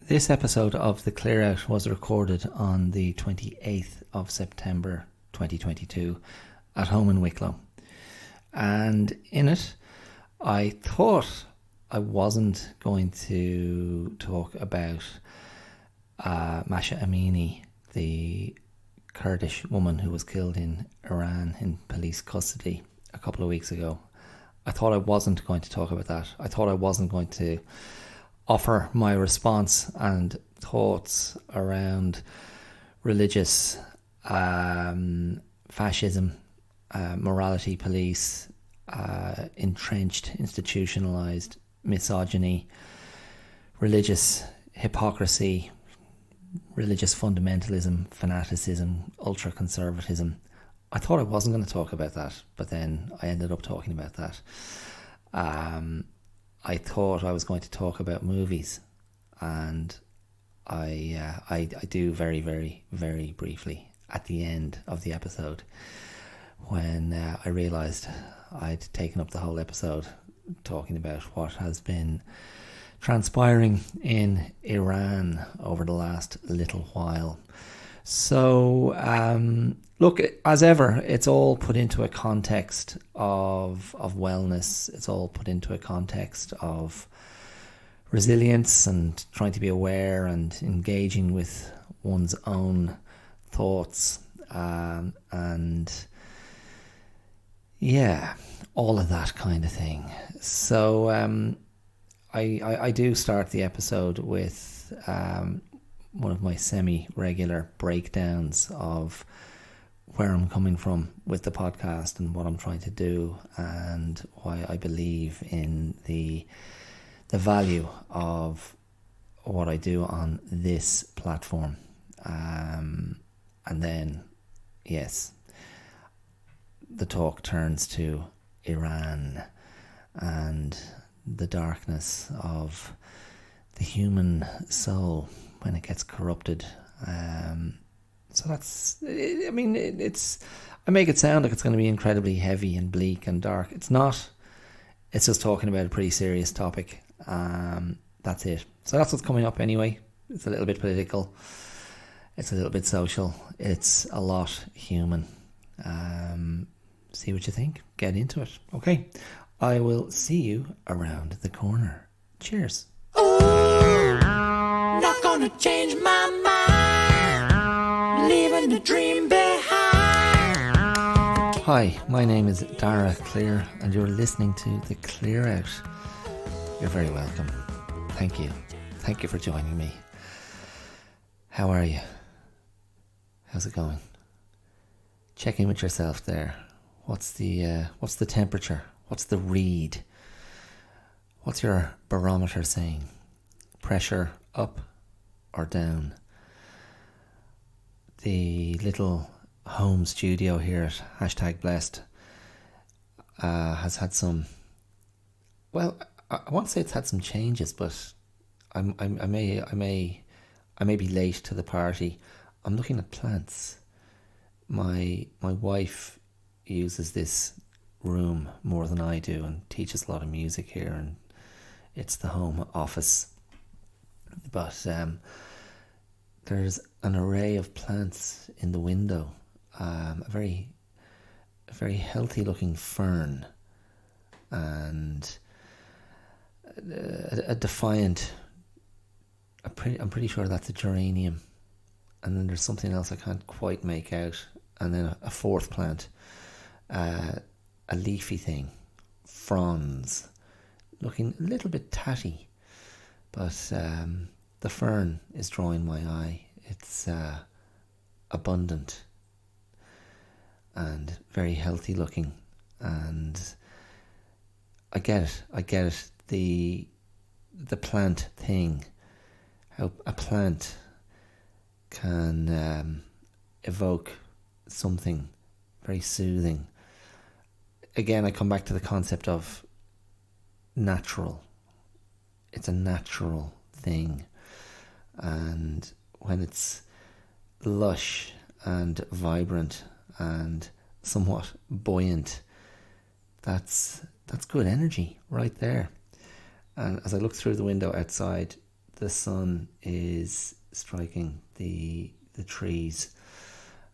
This episode of The Clear Out was recorded on the 28th of September 2022 at home in Wicklow. And in it, I thought I wasn't going to talk about Mahsa Amini, the Kurdish woman who was killed in Iran in police custody a couple of weeks ago. I thought I wasn't going to talk about that. I thought I wasn't going to offer my response and thoughts around religious fascism, morality police, entrenched, institutionalised misogyny, religious hypocrisy, religious fundamentalism, fanaticism, ultra-conservatism. I thought I wasn't going to talk about that, but then I ended up talking about that. I thought I was going to talk about movies, and I do very, very, very briefly at the end of the episode when I realised I'd taken up the whole episode talking about what has been transpiring in Iran over the last little while. So, look, as ever, it's all put into a context of wellness. It's all put into a context of resilience and trying to be aware and engaging with one's own thoughts. And yeah, all of that kind of thing. So I do start the episode with one of my semi-regular breakdowns of where I'm coming from with the podcast and what I'm trying to do and why I believe in the value of what I do on this platform. And then, yes, the talk turns to Iran and the darkness of the human soul when it gets corrupted. So that's, I mean, I make it sound like it's going to be incredibly heavy and bleak and dark. It's not. It's just talking about a pretty serious topic. That's it. So that's what's coming up anyway. It's a little bit political. It's a little bit social. It's a lot human. See what you think. Get into it. Okay. I will see you around the corner. Cheers. Not gonna change my mind, leaving the dream behind. Hi, my name is Dara Clear, and you're listening to The Clear Out. You're very welcome. Thank you. Thank you for joining me. How are you? How's it going? Check in with yourself there. What's the temperature? What's the read? What's your barometer saying? Pressure up or down? The little home studio here at #blessed has had some, well, I won't say it's had some changes, but I may be late to the party. I'm looking at plants. My wife uses this room more than I do and teaches a lot of music here, and it's the home office. But there's an array of plants in the window. A very healthy looking fern, and a defiant. I'm pretty sure that's a geranium. And then there's something else I can't quite make out. And then a fourth plant, a leafy thing, fronds, looking a little bit tatty. But the fern is drawing my eye. It's abundant and very healthy looking. And I get it. The plant thing, how a plant can evoke something very soothing. Again, I come back to the concept of natural. It's a natural thing, and when it's lush and vibrant and somewhat buoyant, that's good energy right there. And as I look through the window outside, the sun is striking the trees.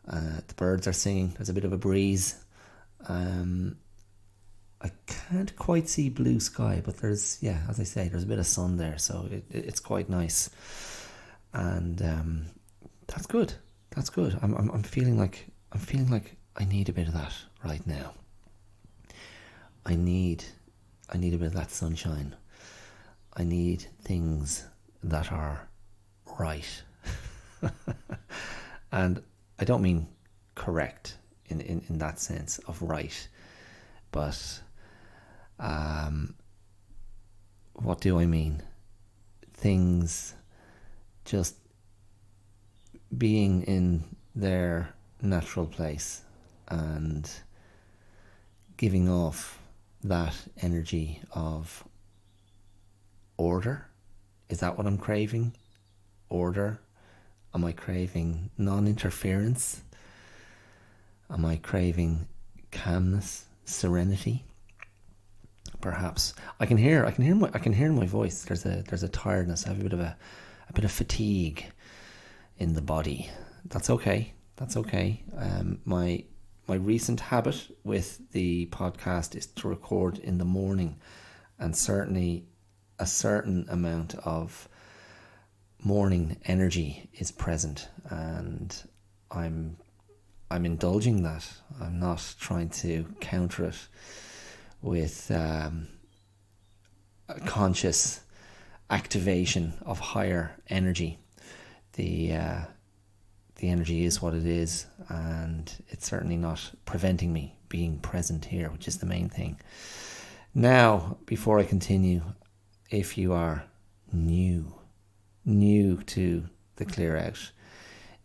The birds are singing. There's a bit of a breeze. I can't quite see blue sky, but there's, as I say, there's a bit of sun there, so it's quite nice, and that's good. That's good. I'm feeling like I need a bit of that right now. I need a bit of that sunshine. I need things that are right, and I don't mean correct in that sense of right, but what do I mean? Things just being in their natural place and giving off that energy of order. Is that what I'm craving? Order? Am I craving non-interference? Am I craving calmness, serenity? Perhaps I can hear in my voice. There's a tiredness. I have a bit of fatigue in the body. That's okay. My recent habit with the podcast is to record in the morning, and certainly a certain amount of morning energy is present, and I'm indulging that. I'm not trying to counter it with a conscious activation of higher energy. The energy is what it is, and it's certainly not preventing me being present here, which is the main thing. Now, before I continue, if you are new to the Clear Out,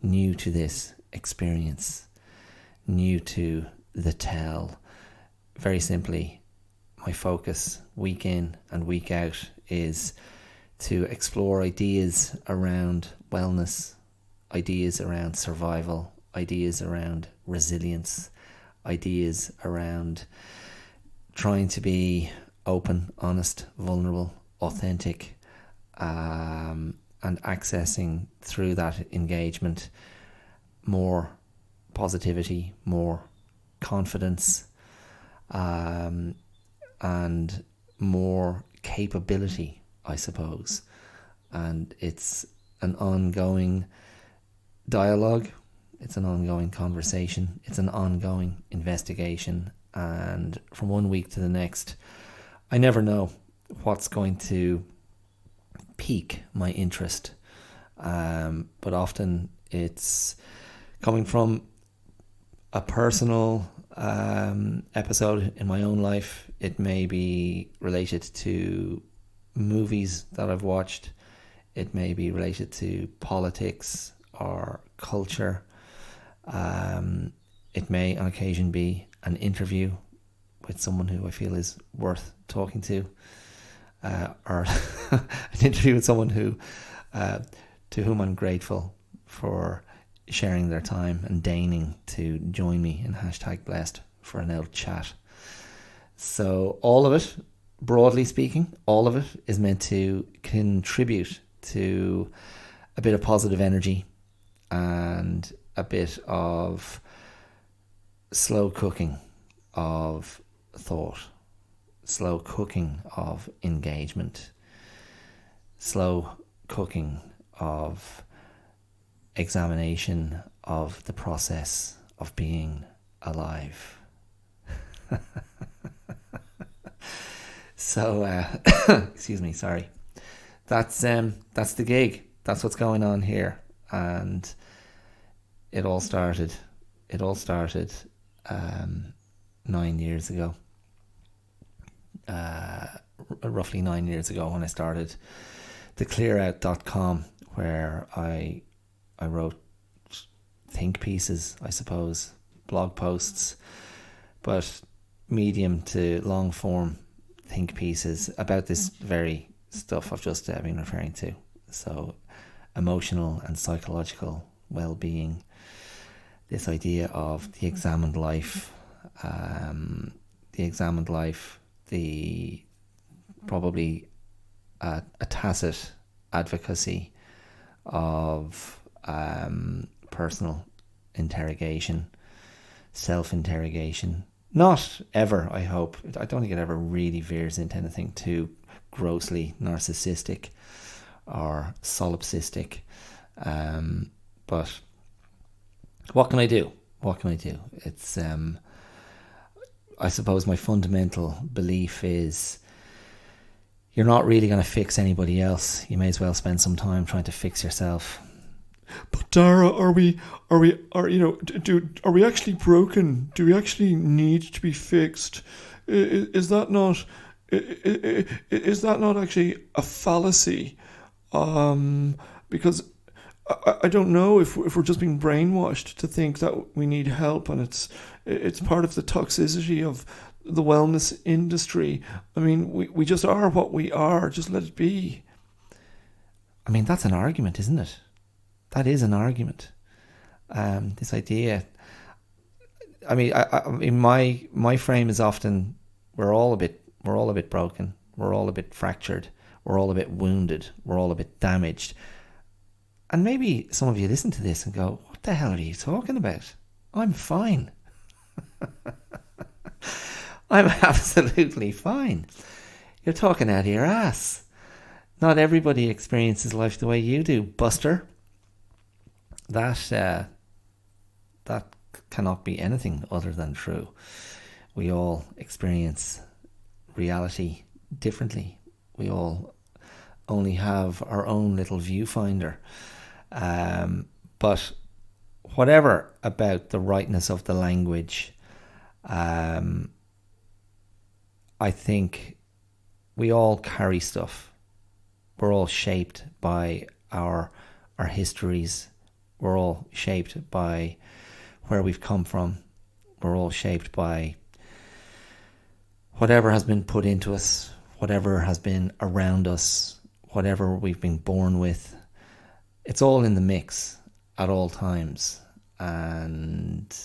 new to this experience, new to the tell, very simply, my focus week in and week out is to explore ideas around wellness, ideas around survival, ideas around resilience, ideas around trying to be open, honest, vulnerable, authentic, and accessing through that engagement more positivity, more confidence, and more capability, I suppose. And it's an ongoing dialogue, it's an ongoing conversation, it's an ongoing investigation, and from one week to the next, I never know what's going to pique my interest, but often it's coming from a personal episode in my own life. It may be related to movies that I've watched. It may be related to politics or culture. It may on occasion be an interview with someone who I feel is worth talking to, or an interview with someone who to whom I'm grateful for sharing their time and deigning to join me in #blessed for an old chat. So all of it, broadly speaking, all of it is meant to contribute to a bit of positive energy and a bit of slow cooking of thought, slow cooking of engagement, slow cooking of examination of the process of being alive. So, excuse me, sorry. That's the gig. That's what's going on here, and it all started 9 years ago. Roughly 9 years ago, when I started theclearout.com, where I wrote think pieces, I suppose, blog posts, but medium to long form think pieces about this very stuff I've just been referring to. So emotional and psychological well-being, this idea of the examined life, the probably a tacit advocacy of personal interrogation, self-interrogation. Not ever, I hope. I don't think it ever really veers into anything too grossly narcissistic or solipsistic. But what can I do? What can I do? It's, I suppose my fundamental belief is you're not really going to fix anybody else. You may as well spend some time trying to fix yourself. But Dara, are we actually broken? Do we actually need to be fixed? Is that not actually a fallacy? Because I don't know if we're just being brainwashed to think that we need help, and it's part of the toxicity of the wellness industry. I mean, we just are what we are. Just let it be. I mean, that's an argument, isn't it? That is an argument. This idea. I mean, my frame is often we're all a bit broken. We're all a bit fractured. We're all a bit wounded. We're all a bit damaged. And maybe some of you listen to this and go, "What the hell are you talking about? I'm fine. I'm absolutely fine. You're talking out of your ass. Not everybody experiences life the way you do, Buster." That cannot be anything other than true. We all experience reality differently. We all only have our own little viewfinder. But whatever about the rightness of the language, I think we all carry stuff. We're all shaped by our histories. We're all shaped by where we've come from. We're all shaped by whatever has been put into us, whatever has been around us, whatever we've been born with. It's all in the mix at all times. And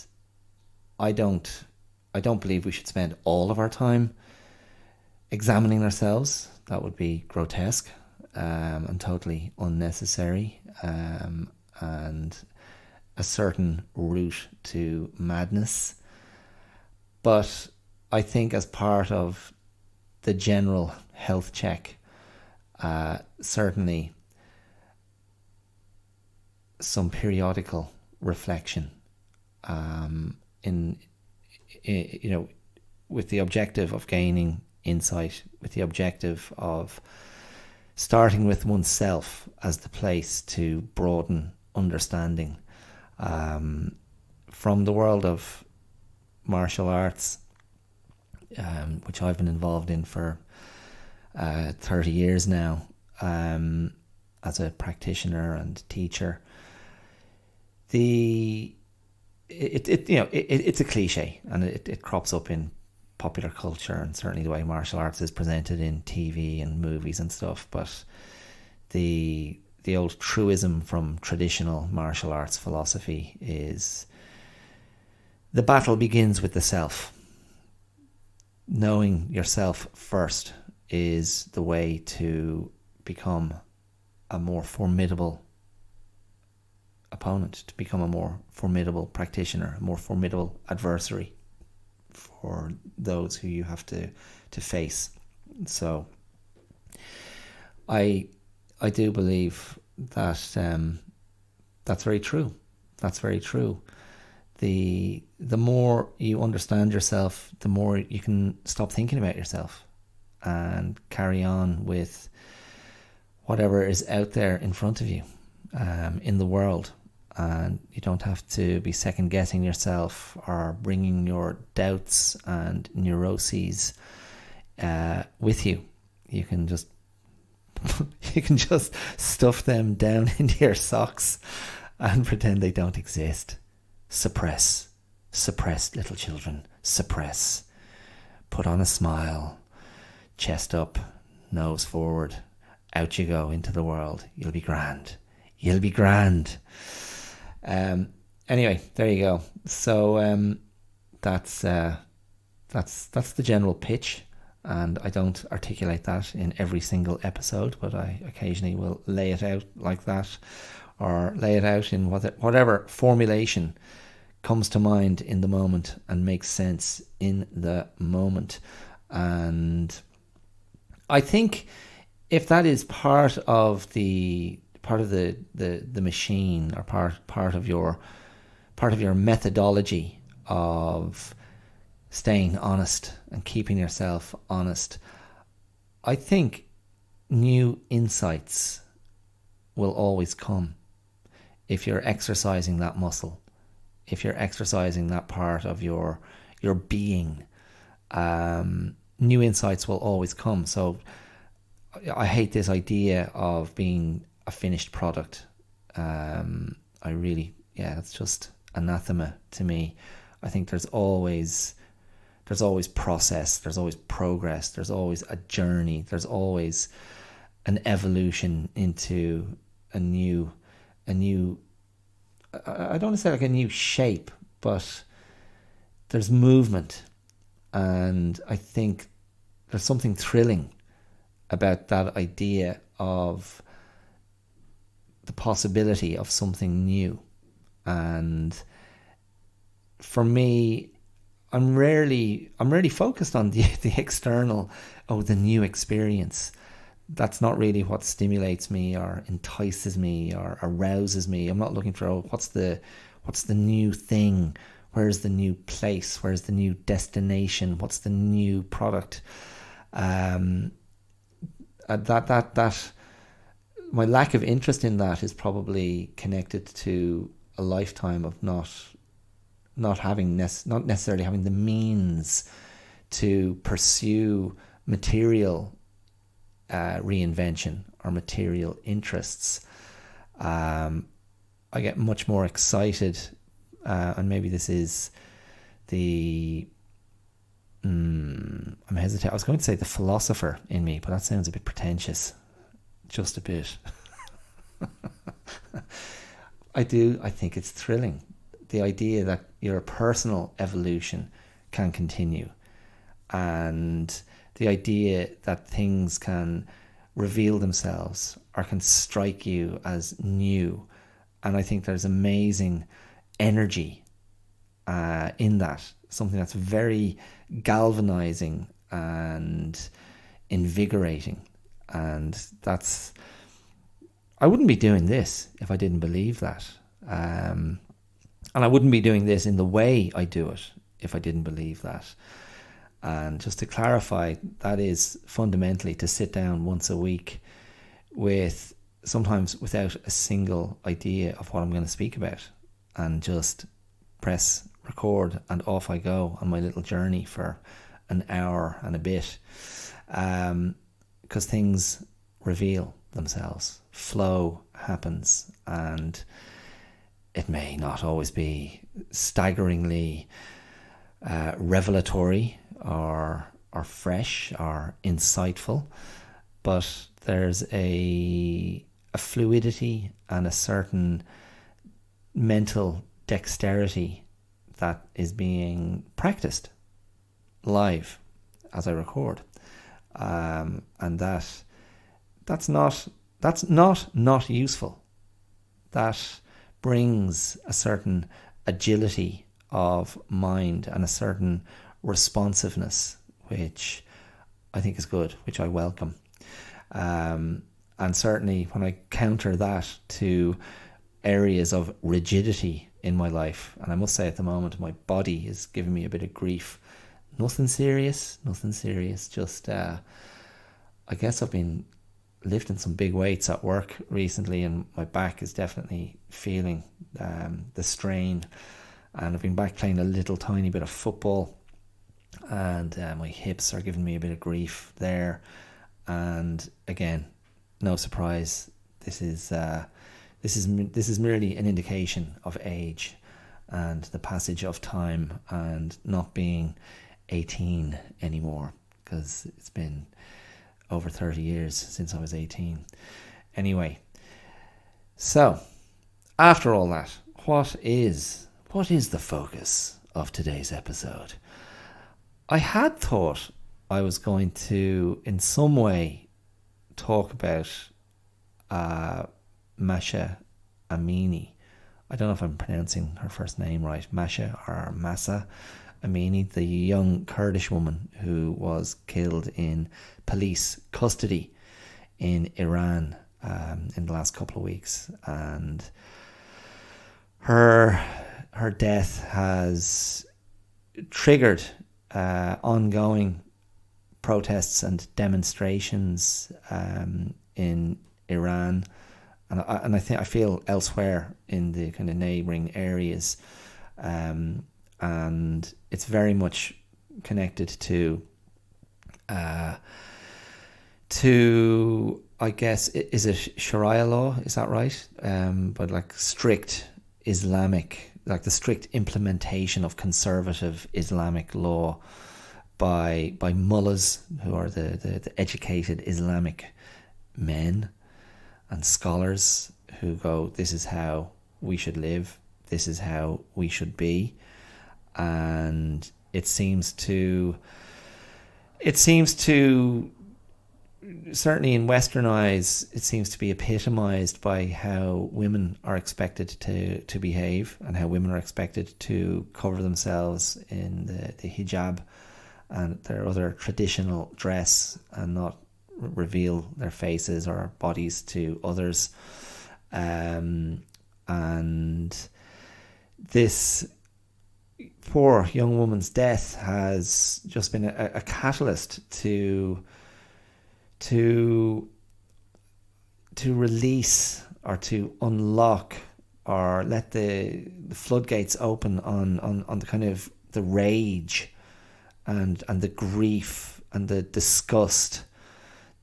I don't believe we should spend all of our time examining ourselves. That would be grotesque and totally unnecessary. And a certain route to madness. But I think as part of the general health check, certainly some periodical reflection with the objective of gaining insight, with the objective of starting with oneself as the place to broaden understanding. From the world of martial arts, which I've been involved in for 30 years now, as a practitioner and teacher. It's a cliche, and it crops up in popular culture, and certainly the way martial arts is presented in TV and movies and stuff. But the old truism from traditional martial arts philosophy is the battle begins with the self. Knowing yourself first is the way to become a more formidable opponent, to become a more formidable practitioner, a more formidable adversary for those who you have to face. So I do believe that that's very true. That's very true. The more you understand yourself, the more you can stop thinking about yourself and carry on with whatever is out there in front of you in the world. And you don't have to be second guessing yourself or bringing your doubts and neuroses with you. You can just stuff them down into your socks and pretend they don't exist. Suppress, little children, suppress. Put on a smile, chest up, nose forward. Out you go into the world. You'll be grand. Anyway, there you go. So that's the general pitch. And I don't articulate that in every single episode, but I occasionally will lay it out like that, or lay it out in whatever formulation comes to mind in the moment and makes sense in the moment. And I think if that is part of the machine, or part of your methodology of staying honest and keeping yourself honest, I think new insights will always come if you're exercising that muscle, if you're exercising that part of your being. New insights will always come. So I hate this idea of being a finished product. It's just anathema to me. I think there's always process, there's always progress, there's always a journey, there's always an evolution into a new I don't want to say like a new shape, but there's movement. And I think there's something thrilling about that idea of the possibility of something new. And for me, I'm rarely focused on the external, the new experience. That's not really what stimulates me or entices me or arouses me. I'm not looking for what's the new thing, where's the new place, where's the new destination, what's the new product. That my lack of interest in that is probably connected to a lifetime of not necessarily having the means to pursue material reinvention or material interests. I get much more excited, and maybe this is I'm hesitant. I was going to say the philosopher in me, but that sounds a bit pretentious. Just a bit. I think it's thrilling. The idea that your personal evolution can continue, and the idea that things can reveal themselves or can strike you as new. And I think there's amazing energy in that, something that's very galvanizing and invigorating. And I wouldn't be doing this if I didn't believe that. And I wouldn't be doing this in the way I do it if I didn't believe that. And just to clarify, that is fundamentally to sit down once a week sometimes without a single idea of what I'm going to speak about, and just press record and off I go on my little journey for an hour and a bit. Because things reveal themselves, flow happens, and it may not always be staggeringly revelatory or fresh or insightful, but there's a fluidity and a certain mental dexterity that is being practiced live as I record, and that's not useful. That brings a certain agility of mind and a certain responsiveness, which I think is good, which I welcome. And certainly when I counter that to areas of rigidity in my life, and I must say at the moment my body is giving me a bit of grief. Nothing serious, just I guess I've been lifting some big weights at work recently, and my back is definitely feeling the strain. And I've been back playing a little tiny bit of football, and my hips are giving me a bit of grief there. And again, no surprise, this is merely an indication of age and the passage of time, and not being 18 anymore, because it's been over 30 years since I was 18. Anyway, so after all that, what is the focus of today's episode? I had thought I was going to, in some way, talk about Mahsa Amini. I don't know if I'm pronouncing her first name right, Mahsa Amini, the young Kurdish woman who was killed in police custody in Iran in the last couple of weeks. And her death has triggered ongoing protests and demonstrations in Iran, and I feel elsewhere in the kind of neighbouring areas, and it's very much connected to I guess, is it Sharia law? Is that right? But like strict Islamic, like the strict implementation of conservative Islamic law by mullahs, who are the educated Islamic men and scholars who go, this is how we should live, this is how we should be. And it seems to certainly in Western eyes, it seems to be epitomised by how women are expected to behave, and how women are expected to cover themselves in the hijab and their other traditional dress, and not reveal their faces or bodies to others. And this poor young woman's death has just been a catalyst to release, or to unlock, or let the floodgates open on the kind of the rage and the grief and the disgust,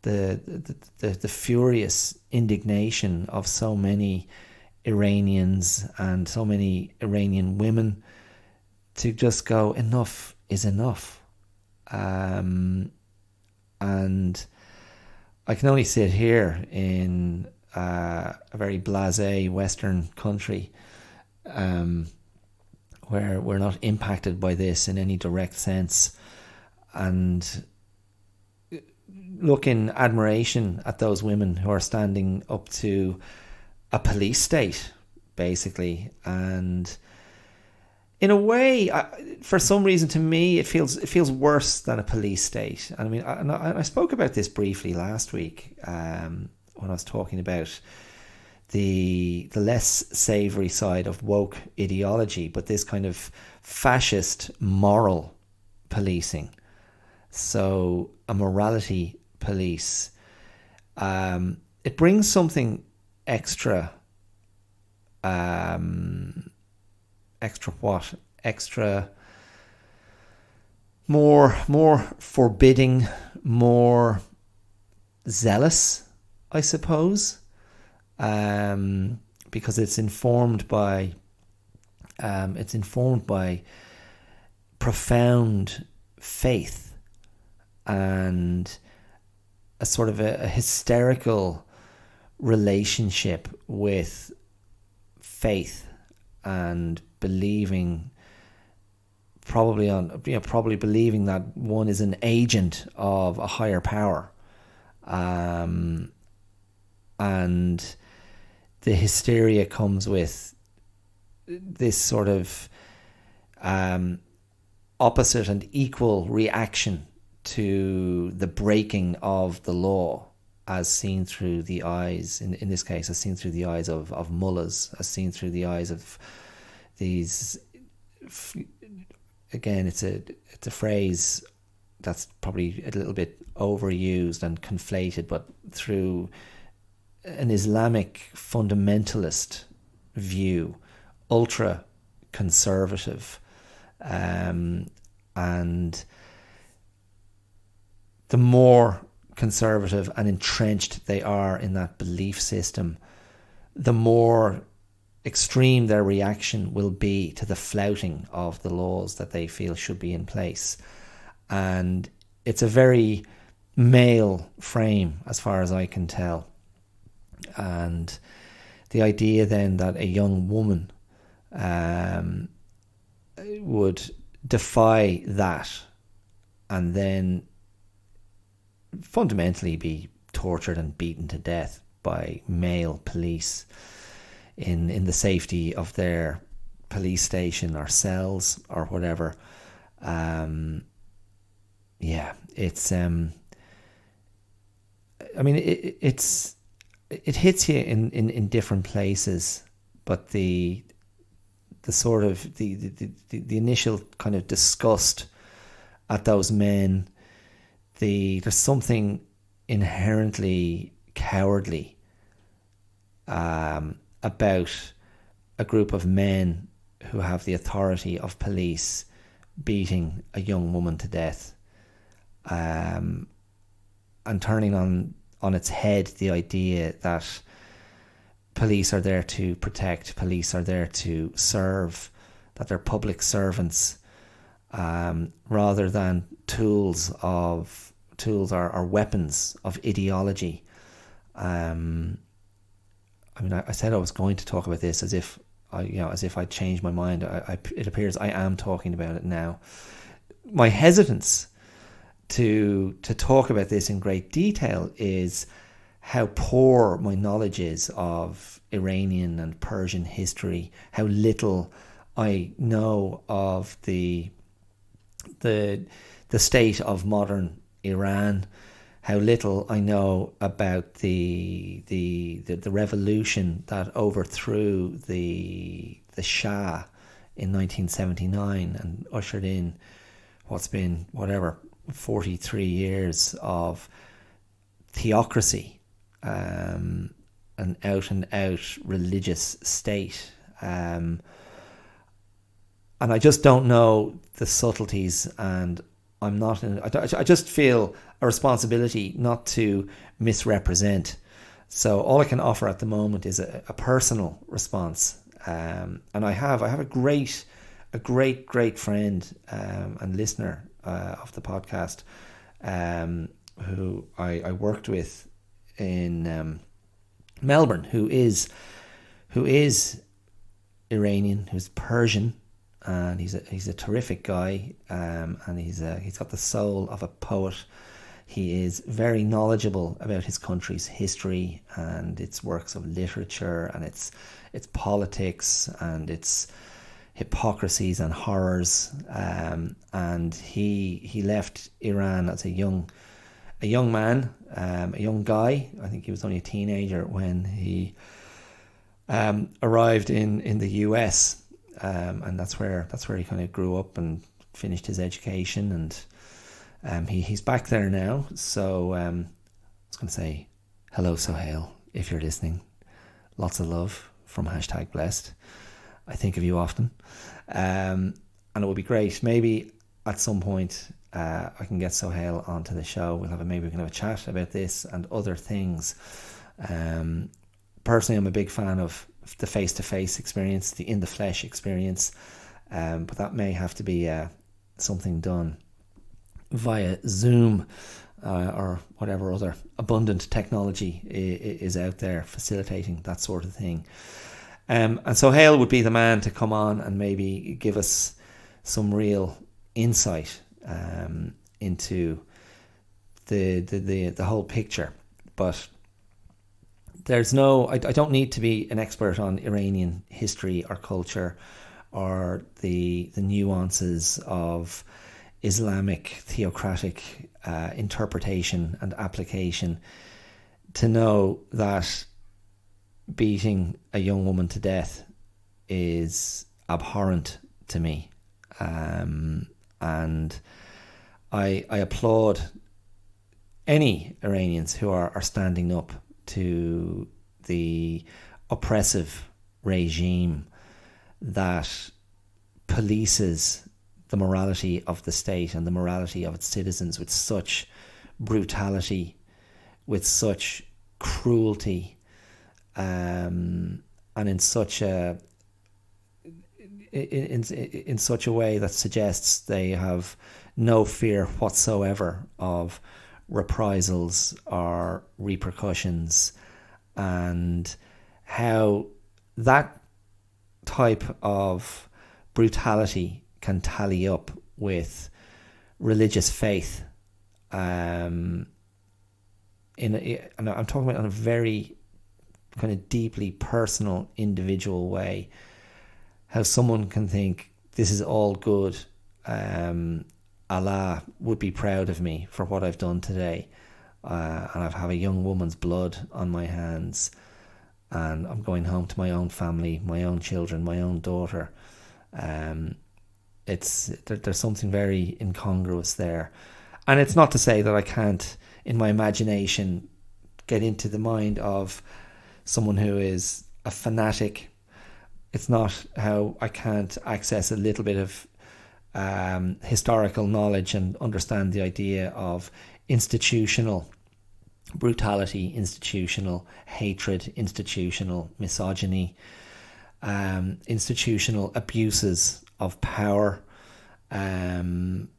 the furious indignation of so many Iranians and so many Iranian women, to just go, enough is enough. And I can only sit here in a very blasé Western country, where we're not impacted by this in any direct sense, and look in admiration at those women who are standing up to a police state, basically. And in a way, for some reason, to me, it feels worse than a police state. And I mean, I spoke about this briefly last week when I was talking about the less savoury side of woke ideology, but this kind of fascist moral policing. So a morality police. It brings something extra. More forbidding, more zealous, I suppose, because it's informed by profound faith and a sort of a hysterical relationship with faith, and believing, probably believing that one is an agent of a higher power, and the hysteria comes with this sort of opposite and equal reaction to the breaking of the law, as seen through the eyes, in this case, as seen through the eyes of mullahs, as seen through the eyes of these. Again, it's a phrase that's probably a little bit overused and conflated, but through an Islamic fundamentalist view, ultra conservative, and the more conservative and entrenched they are in that belief system, the more extreme their reaction will be to the flouting of the laws that they feel should be in place. And it's a very male frame, as far as I can tell. And the idea then that a young woman would defy that, and then fundamentally be tortured and beaten to death by male police in the safety of their police station or cells or whatever. It's I mean, it hits you in different places, but the sort of the initial kind of disgust at those men, there's something inherently cowardly about a group of men who have the authority of police beating a young woman to death, and turning on its head the idea that police are there to protect, police are there to serve, that they're public servants, rather than tools or weapons of ideology. I mean, I said I was going to talk about this as if I'd changed my mind. It appears I am talking about it now. My hesitance to talk about this in great detail is how poor my knowledge is of Iranian and Persian history, how little I know of the state of modern Iran, how little I know about the revolution that overthrew the Shah in 1979 and ushered in what's been 43 years of theocracy, an out and out religious state, and I just don't know the subtleties, and I'm not I just feel a responsibility not to misrepresent. So all I can offer at the moment is a personal response, and I have a great friend and listener of the podcast, who I worked with in Melbourne, who is Iranian, who's Persian, and he's a terrific guy, and he's got the soul of a poet. He is very knowledgeable about his country's history and its works of literature and its politics and its hypocrisies and horrors. And he left Iran as a young man, a young guy. I think he was only a teenager when he arrived in the US, and that's where he kind of grew up and finished his education, and he's back there now. So I was going to say hello, Sohail, if you're listening. Lots of love from #blessed. I think of you often, and it would be great. Maybe at some point I can get Sohail onto the show. Maybe we can have a chat about this and other things. Personally, I'm a big fan of the face-to-face experience, the in-the-flesh experience, but that may have to be something done via Zoom or whatever other abundant technology is out there facilitating that sort of thing. And so Hale would be the man to come on and maybe give us some real insight into the whole picture. But there's I don't need to be an expert on Iranian history or culture or the nuances of Islamic theocratic interpretation and application to know that beating a young woman to death is abhorrent to me, and I applaud any Iranians who are standing up to the oppressive regime that polices the morality of the state and the morality of its citizens with such brutality, with such cruelty, and in such a way that suggests they have no fear whatsoever of reprisals or repercussions, and how that type of brutality can tally up with religious faith, and I'm talking about in a very kind of deeply personal, individual way, how someone can think this is all good. Allah would be proud of me for what I've done today. And I have a young woman's blood on my hands, and I'm going home to my own family, my own children, my own daughter. There's something very incongruous there. And it's not to say that I can't, in my imagination, get into the mind of someone who is a fanatic. It's not how I can't access a little bit of historical knowledge and understand the idea of institutional brutality, institutional hatred, institutional misogyny, institutional abuses of power, and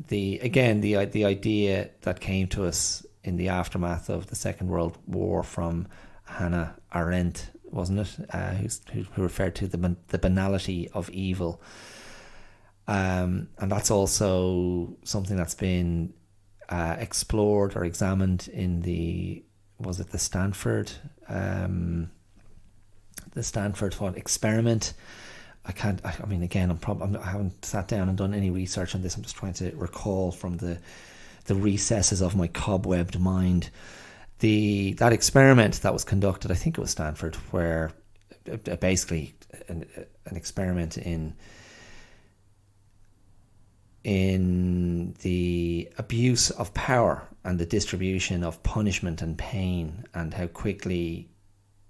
the idea that came to us in the aftermath of the Second World War from Hannah Arendt, wasn't it? Who referred to the banality of evil, and that's also something that's been explored or examined in the Stanford experiment. I haven't sat down and done any research on this. I'm just trying to recall from the recesses of my cobwebbed mind that experiment that was conducted. I think it was Stanford, where basically an experiment in the abuse of power and the distribution of punishment and pain, and how quickly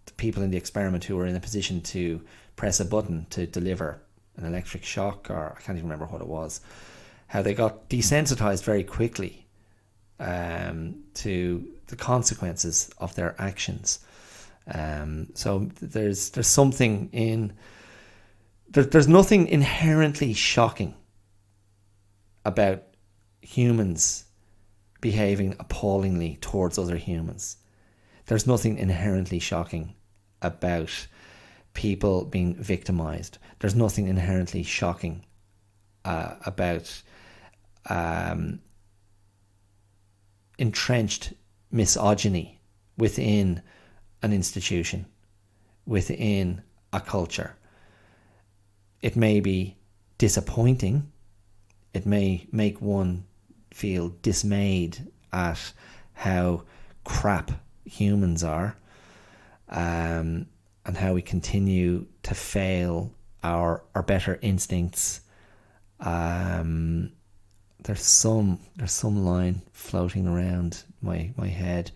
the people in the experiment who were in a position to press a button to deliver an electric shock, or I can't even remember what it was, how they got desensitized very quickly to the consequences of their actions. So there's something in there's nothing inherently shocking about humans behaving appallingly towards other humans. There's nothing inherently shocking about people being victimized. There's nothing inherently shocking about entrenched misogyny within an institution, within a culture. It may be disappointing. It may make one feel dismayed at how crap humans are, and how we continue to fail our better instincts. There's some line floating around my head,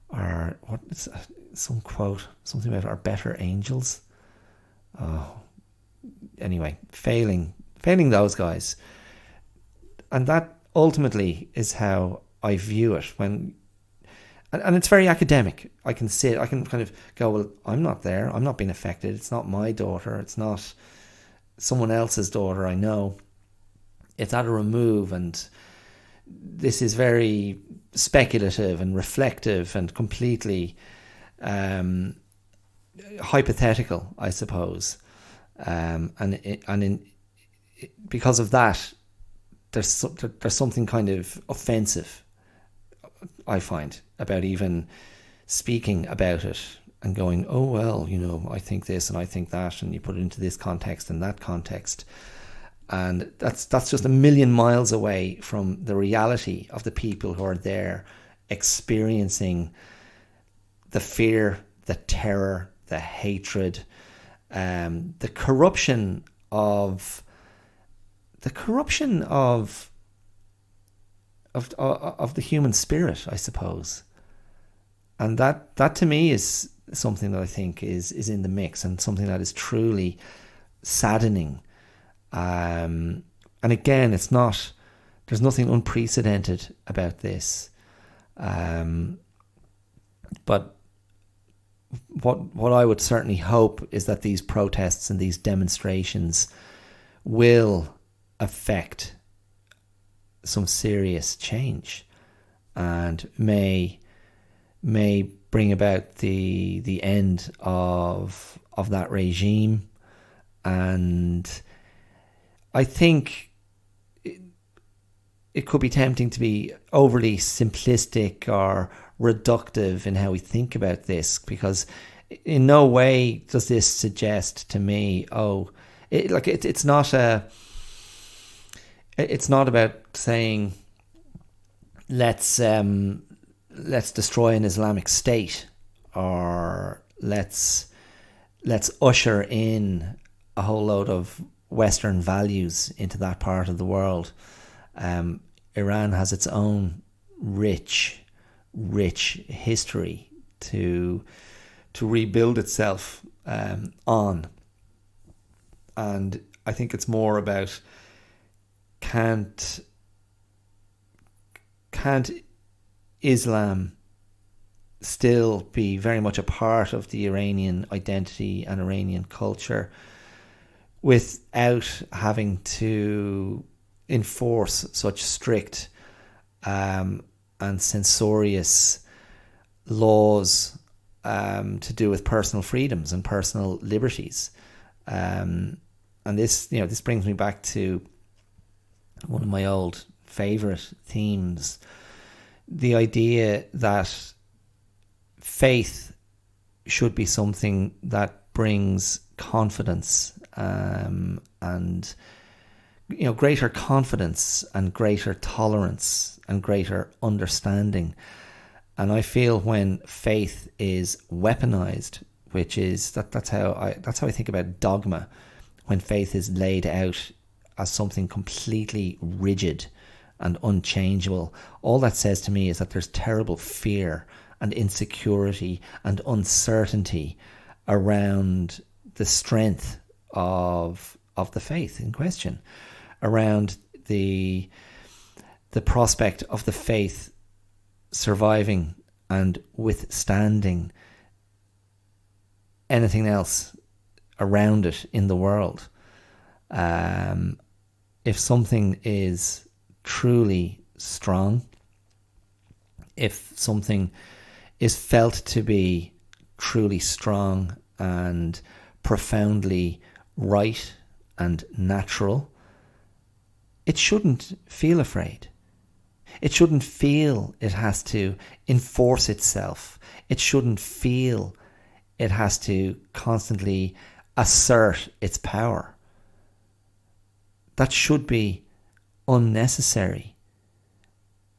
or what? It's some quote, something about our better angels. Oh, anyway, failing those guys. And that ultimately is how I view it. And it's very academic. I can kind of go, well, I'm not there. I'm not being affected. It's not my daughter. It's not someone else's daughter I know. It's at a remove, and this is very speculative and reflective and completely hypothetical, I suppose. Because of that, there's something kind of offensive, I find, about even speaking about it and going, oh, well, I think this and I think that, and you put it into this context and that context. And that's just a million miles away from the reality of the people who are there experiencing the fear, the terror, the hatred, the corruption of the human spirit, I suppose. And that to me is something that I think is in the mix, and something that is truly saddening. And again, there's nothing unprecedented about this. But what I would certainly hope is that these protests and these demonstrations will affect some serious change, and may bring about the end of that regime. And I think it could be tempting to be overly simplistic or reductive in how we think about this, because in no way does this suggest to me, it's not about saying let's destroy an Islamic State, or let's usher in a whole load of Western values into that part of the world. Iran has its own rich history to rebuild itself on, and I think it's more about can't Islam still be very much a part of the Iranian identity and Iranian culture without having to enforce such strict and censorious laws to do with personal freedoms and personal liberties. And this brings me back to one of my old favourite themes, the idea that faith should be something that brings confidence, and greater confidence and greater tolerance and greater understanding. And I feel when faith is weaponized, which is that's how I think about dogma, when faith is laid out as something completely rigid and unchangeable, all that says to me is that there's terrible fear and insecurity and uncertainty around the strength of the faith in question, around the prospect of the faith surviving and withstanding anything else around it in the world. If something is truly strong, if something is felt to be truly strong and profoundly right and natural, it shouldn't feel afraid. It shouldn't feel it has to enforce itself. It shouldn't feel it has to constantly assert its power. That should be unnecessary.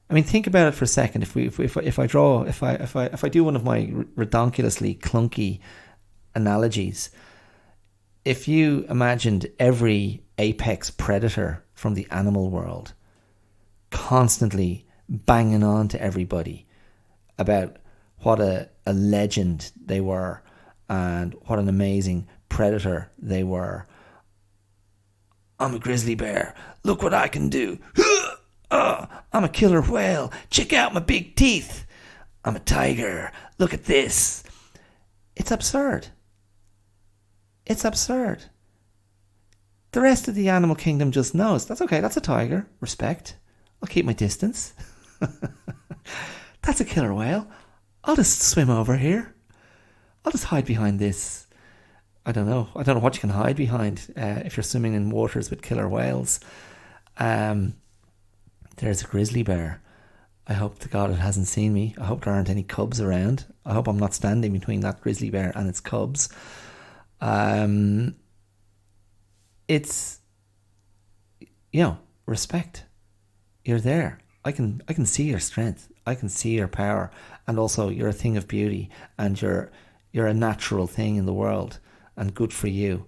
I mean, think about it for a second. If I do one of my redonkulously clunky analogies, if you imagined every apex predator from the animal world constantly banging on to everybody about what a legend they were and what an amazing predator they were. I'm a grizzly bear. Look what I can do. I'm a killer whale. Check out my big teeth. I'm a tiger. Look at this. It's absurd. It's absurd. The rest of the animal kingdom just knows, that's okay, that's a tiger. Respect. I'll keep my distance. That's a killer whale. I'll just swim over here. I'll just hide behind this. I don't know what you can hide behind if you're swimming in waters with killer whales. There's a grizzly bear. I hope to God it hasn't seen me. I hope there aren't any cubs around. I hope I'm not standing between that grizzly bear and its cubs. It's, respect. You're there. I can see your strength. I can see your power, and also you're a thing of beauty, and you're a natural thing in the world, and good for you.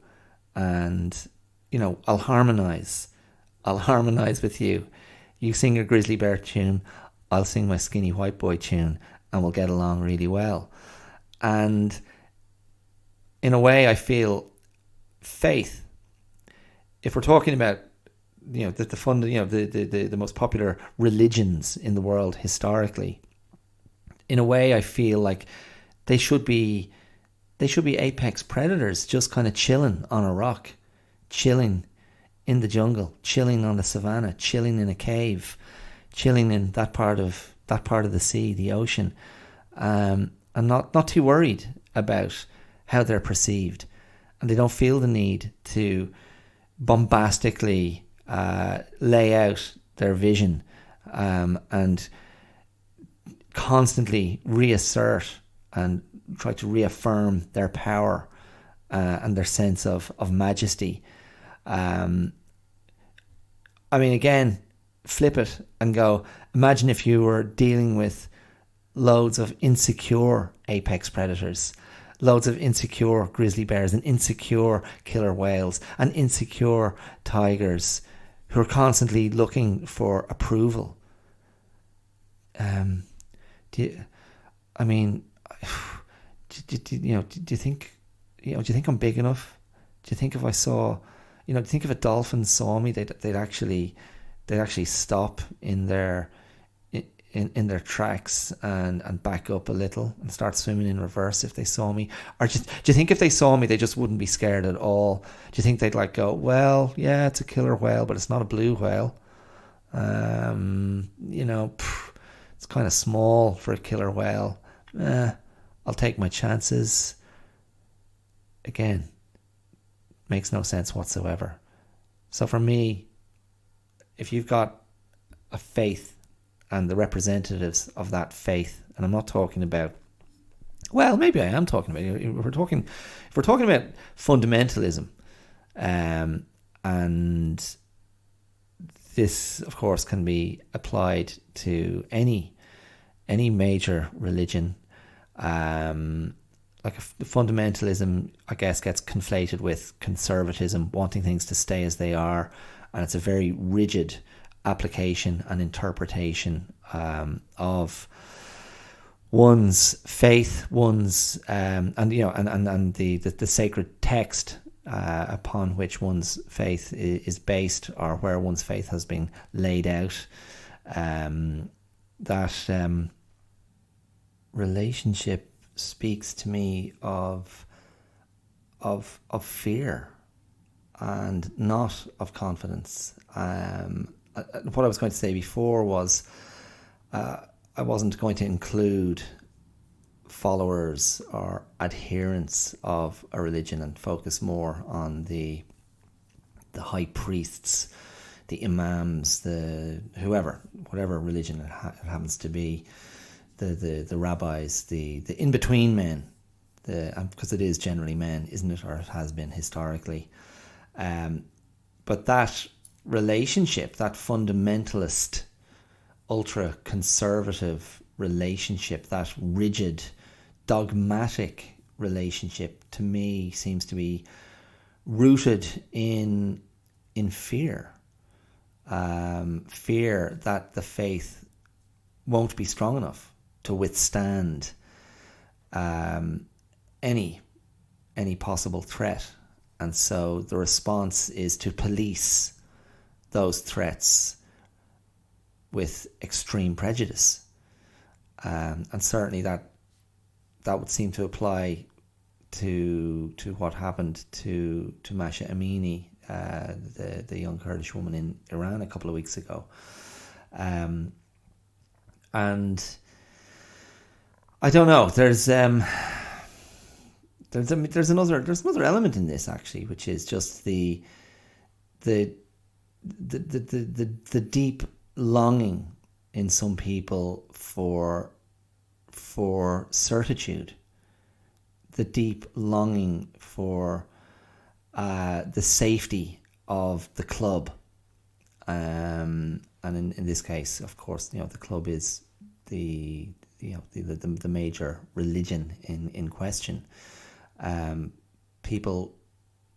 And I'll harmonize with you. You sing your grizzly bear tune, I'll sing my skinny white boy tune, and we'll get along really well. And in a way, I feel faith, if we're talking about the most popular religions in the world historically, in a way I feel like they should be apex predators, just kind of chilling on a rock, chilling in the jungle, chilling on the savannah, chilling in a cave, chilling in that part of the sea, the ocean, and not too worried about how they're perceived, and they don't feel the need to bombastically lay out their vision and constantly reassert and try to reaffirm their power and their sense of majesty. I mean, again, flip it and go, imagine if you were dealing with loads of insecure apex predators, loads of insecure grizzly bears and insecure killer whales and insecure tigers who are constantly looking for approval. Do you think I'm big enough? Do you think if I saw, do you think if a dolphin saw me, they'd actually stop in their tracks and back up a little and start swimming in reverse if they saw me? Or do you think if they saw me, they just wouldn't be scared at all? Do you think they'd go, well, yeah, it's a killer whale, but it's not a blue whale. It's kind of small for a killer whale. I'll take my chances. Again, makes no sense whatsoever. So for me, if you've got a faith and the representatives of that faith, and I'm not talking about, well, maybe I am talking about, if we're talking about fundamentalism, and this, of course, can be applied to any major religion. Fundamentalism, I guess, gets conflated with conservatism, wanting things to stay as they are, and it's a very rigid application and interpretation of one's faith, one's and the sacred text upon which one's faith is based, or where one's faith has been laid out. That relationship speaks to me of fear and not of confidence. What I was going to say before was I wasn't going to include followers or adherents of a religion and focus more on the high priests, the imams, the whatever religion it happens to be, the rabbis, the in-between men, because it is generally men, isn't it, or it has been historically. But that relationship, that fundamentalist, ultra-conservative relationship, that rigid, dogmatic relationship, to me seems to be rooted in fear. Fear that the faith won't be strong enough to withstand any possible threat. And so the response is to police those threats with extreme prejudice. And certainly that would seem to apply to what happened to Mahsa Amini, the young Kurdish woman in Iran a couple of weeks ago. And I don't know, there's another element in this, actually, which is just the deep longing in some people for certitude, the deep longing for the safety of the club, and in this case, of course, the club is the major religion in question.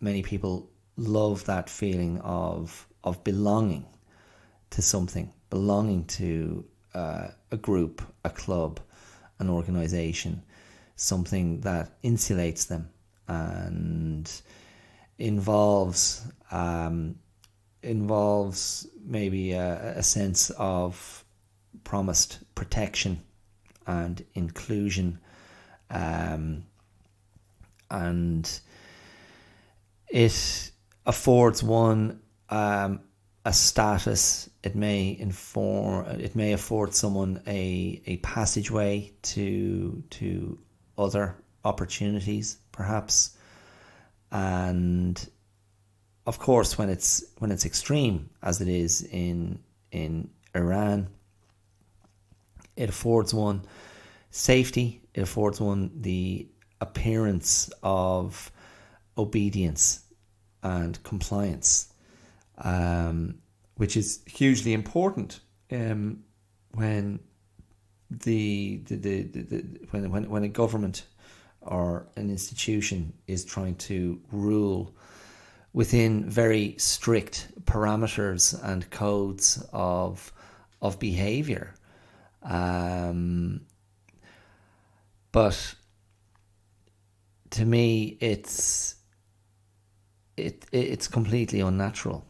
Many people love that feeling of belonging to something, belonging to a group, a club, an organization, something that insulates them and involves maybe a sense of promised protection and inclusion, and it affords one a status. It may afford someone a passageway to other opportunities, perhaps. And of course, when it's extreme, as it is in Iran, It affords one safety. It affords one the appearance of obedience and compliance, which is hugely important when when a government or an institution is trying to rule within very strict parameters and codes of behavior. But to me, it's completely unnatural.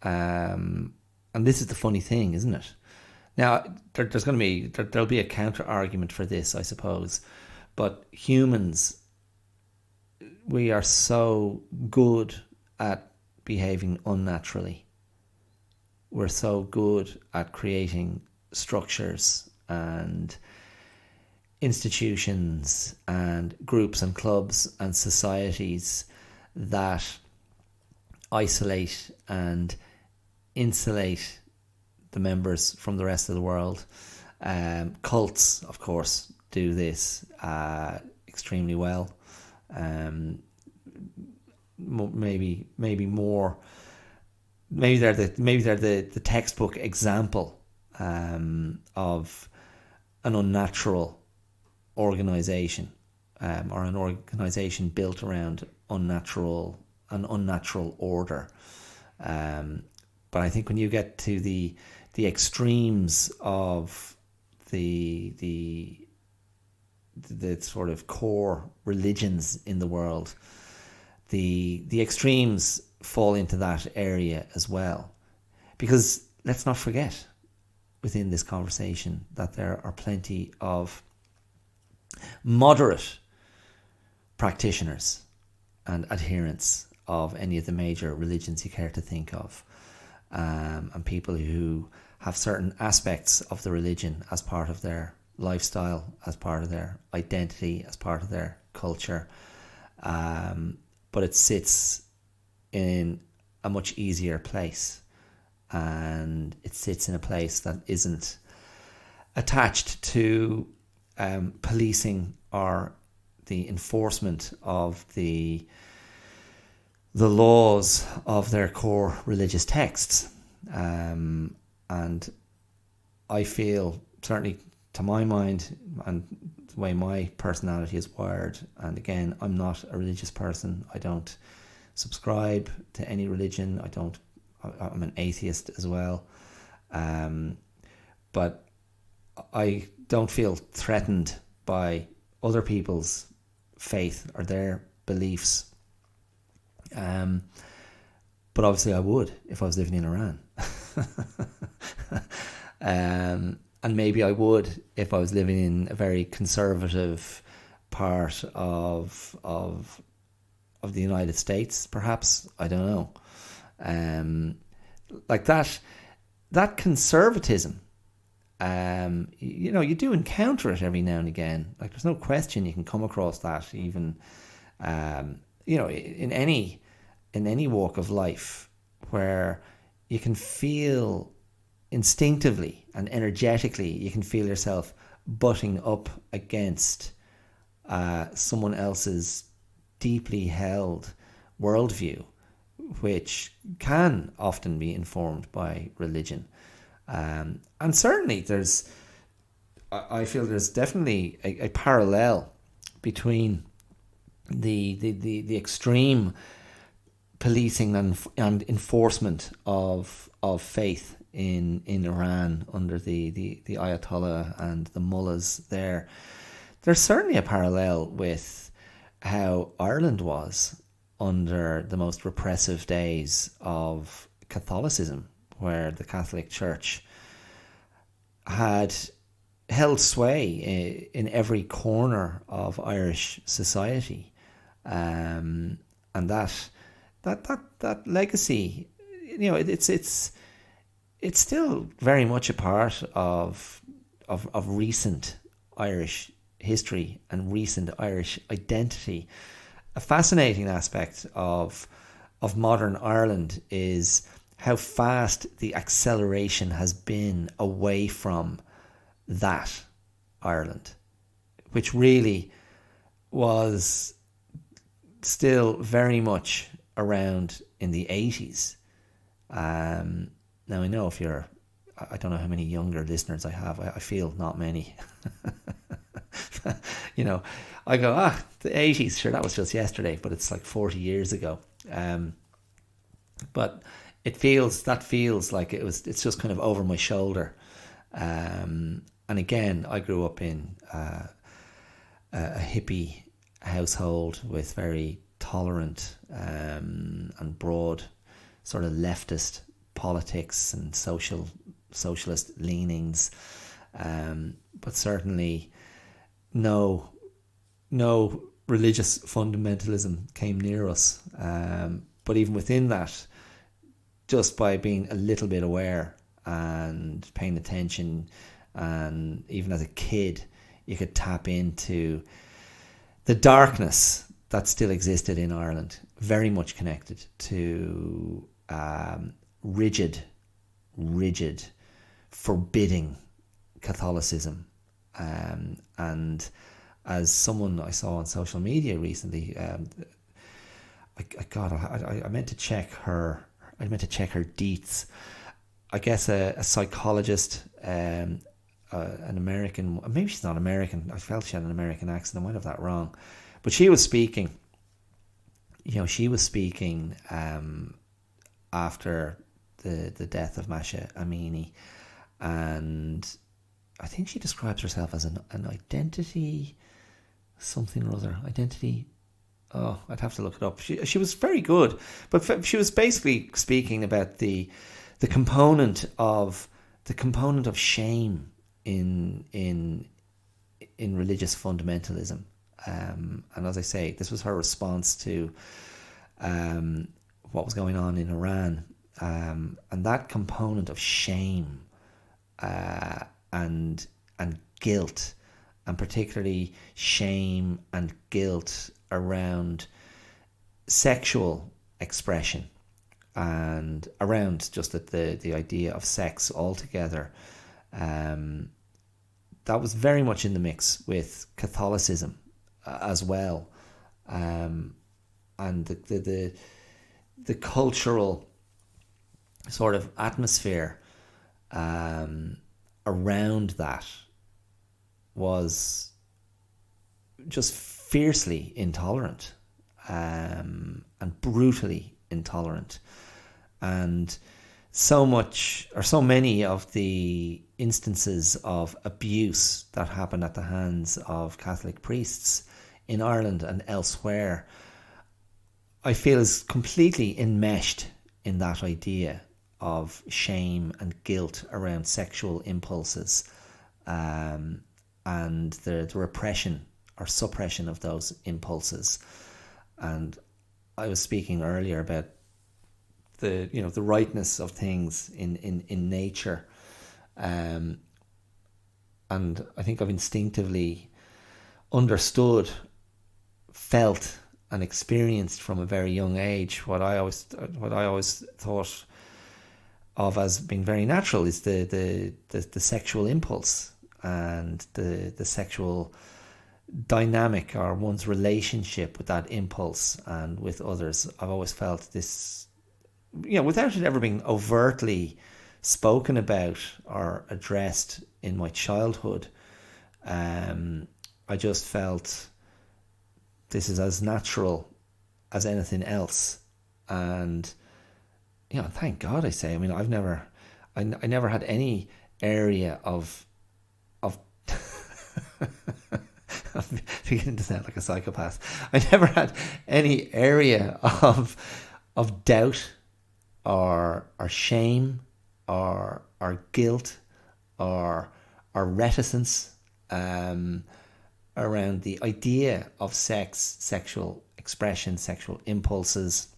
And this is the funny thing, isn't it? Now, there'll be a counter argument for this, I suppose. But humans, we are so good at behaving unnaturally. We're so good at creating structures and institutions and groups and clubs and societies that isolate and insulate the members from the rest of the world. Cults, of course, do this extremely well. Maybe more. Maybe they're the textbook example of an unnatural organization, or an organization built around an unnatural order. But I think when you get to the extremes of the sort of core religions in the world, the extremes fall into that area as well. Because let's not forget within this conversation that there are plenty of moderate practitioners and adherents of any of the major religions you care to think of, and people who have certain aspects of the religion as part of their lifestyle, as part of their identity, as part of their culture, but it sits in a much easier place, and it sits in a place that isn't attached to policing or the enforcement of the laws of their core religious texts. And I feel, certainly to my mind and the way my personality is wired, and again, I'm not a religious person, I don't subscribe to any religion, I'm an atheist as well, but I don't feel threatened by other people's faith or their beliefs. But obviously I would if I was living in Iran. And maybe I would if I was living in a very conservative part of the United States, perhaps. I don't know. Like that conservatism, you do encounter it every now and again. Like, there's no question you can come across that even, in any walk of life, where you can feel instinctively and energetically, you can feel yourself butting up against someone else's deeply held worldview, which can often be informed by religion. And certainly I feel there's definitely a parallel between the extreme policing and enforcement of faith in Iran under the Ayatollah and the mullahs there. There's certainly a parallel with how Ireland was under the most repressive days of Catholicism, where the Catholic Church had held sway in every corner of Irish society, and that legacy, it's still very much a part of recent Irish history and recent Irish identity. A fascinating aspect of modern Ireland is how fast the acceleration has been away from that Ireland, which really was still very much around in the 80s. Now I know I don't know how many younger listeners I have. I feel not many. I go, the 80s, sure, that was just yesterday, but it's like 40 years ago. But it feels like it's just kind of over my shoulder. And again, I grew up in a hippie household with very tolerant and broad sort of leftist politics and socialist leanings, but certainly no religious fundamentalism came near us. But even within that, just by being a little bit aware and paying attention, and even as a kid, you could tap into the darkness that still existed in Ireland, very much connected to rigid, forbidding Catholicism. And as someone I saw on social media recently, I meant to check her deets. I guess a psychologist, an American, maybe she's not American. I felt she had an American accent. I might have that wrong. But she was speaking, after the death of Mahsa Amini, and I think she describes herself as an identity, something or other. Identity. Oh, I'd have to look it up. She was very good, but she was basically speaking about the component of shame in religious fundamentalism. And as I say, this was her response to what was going on in Iran, and that component of shame and guilt, and particularly shame and guilt around sexual expression and around just the idea of sex altogether. That was very much in the mix with Catholicism as well, and the cultural sort of atmosphere around that was just fiercely intolerant, and brutally intolerant, and so many of the instances of abuse that happened at the hands of Catholic priests in Ireland and elsewhere, I feel is completely enmeshed in that idea of shame and guilt around sexual impulses, and the repression or suppression of those impulses. And I was speaking earlier about the rightness of things in nature, and I think I've instinctively understood, felt, and experienced from a very young age what I always thought of as being very natural is the sexual impulse and the sexual dynamic, or one's relationship with that impulse and with others. I've always felt this, without it ever being overtly spoken about or addressed in my childhood, I just felt this is as natural as anything else. And thank God, I say. I mean, I never had any area of I'm beginning to sound like a psychopath. I never had any area of doubt or shame or guilt or reticence around the idea of sex, sexual expression, sexual impulses,